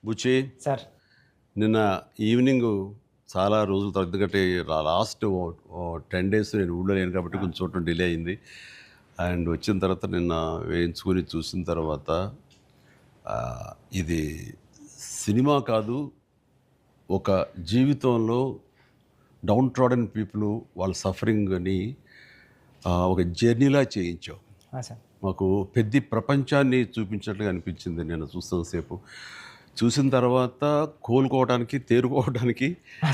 బుచ్చి sir. నిన్న evening చాలా రోజుల తర్వాత, ఎందుకంటే లాస్ట్ 10 డేస్ నేను ఊళ్ళో లేను కాబట్టి కొంచెం చూడటం డిలే అయింది. అండ్ వచ్చిన తర్వాత నిన్న వేయించుకొని చూసిన తర్వాత ఆ, ఇది సినిమా కాదు, ఒక జీవితంలో డౌన్ ట్రాడన్ పీపుల్ వాళ్ళ సఫరింగ్ అని ఒక జర్నీలా చేయించావు. సార్. మాకు పెద్ద ప్రపంచాన్ని చూపించినట్లుగా అనిపించింది నేను చూస్తున్నంతసేపు. చూసిన తర్వాత కోలుకోవడానికి, తేరుకోవడానికి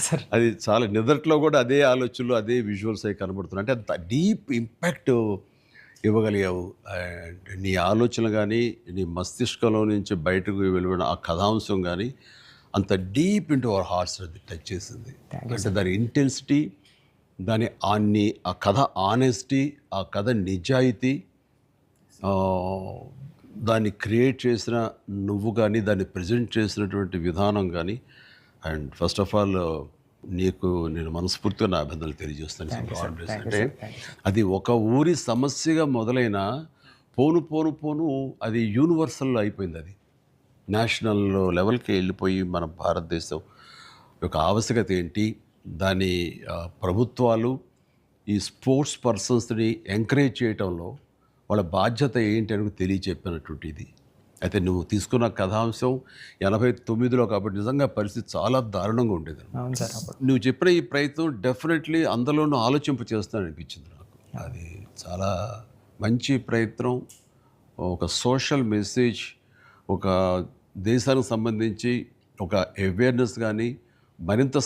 సార్. అది చాలా నిదట్లో కూడా అదే ఆలోచనలు, అదే విజువల్స్ అవి కనబడుతున్నాయి. అంటే అంత డీప్ ఇంపాక్ట్ ఇవ్వగలిగావు. అండ్ నీ ఆలోచనలు కానీ, నీ మస్తిష్కంలో నుంచి బయటకు వెలువడిన ఆ కథాంశం కానీ అంత డీప్ ఇంటూ అవర్ హార్ట్స్ అది టచ్ చేసింది. అంటే దాని ఇంటెన్సిటీ, ఆ కథ ఆనెస్టీ, ఆ కథ నిజాయితీ, ఆ, దాన్ని క్రియేట్ చేసిన నువ్వు కానీ, దాన్ని ప్రజెంట్ చేసినటువంటి విధానం కానీ, అండ్ ఫస్ట్ ఆఫ్ ఆల్ నీకు నేను మనస్ఫూర్తిగా నా అభినందనలు తెలియజేస్తాను. అంటే అది ఒక ఊరి సమస్యగా మొదలైన పోను పోను పోను అది యూనివర్సల్ అయిపోయింది. అది నేషనల్ లెవెల్కి వెళ్ళిపోయి మన భారతదేశం యొక్క ఆవశ్యకత ఏంటి, దాని ప్రభుత్వాలు ఈ స్పోర్ట్స్ పర్సన్స్ని ఎంకరేజ్ చేయటంలో వాళ్ళ బాధ్యత ఏంటి అని తెలియచెప్పినటువంటి ఇది. అయితే నువ్వు తీసుకున్న కథాంశం 89లో కాబట్టి నిజంగా పరిస్థితి చాలా దారుణంగా ఉండేది. అవును సార్. నువ్వు చెప్పిన ఈ ప్రయత్నం డెఫినెట్లీ అందులోనూ ఆలోచింప చేస్తాను అనిపించింది నాకు. అది చాలా మంచి ప్రయత్నం. ఒక సోషల్ మెసేజ్, ఒక దేశానికి సంబంధించి ఒక అవేర్నెస్ కానీ మరింత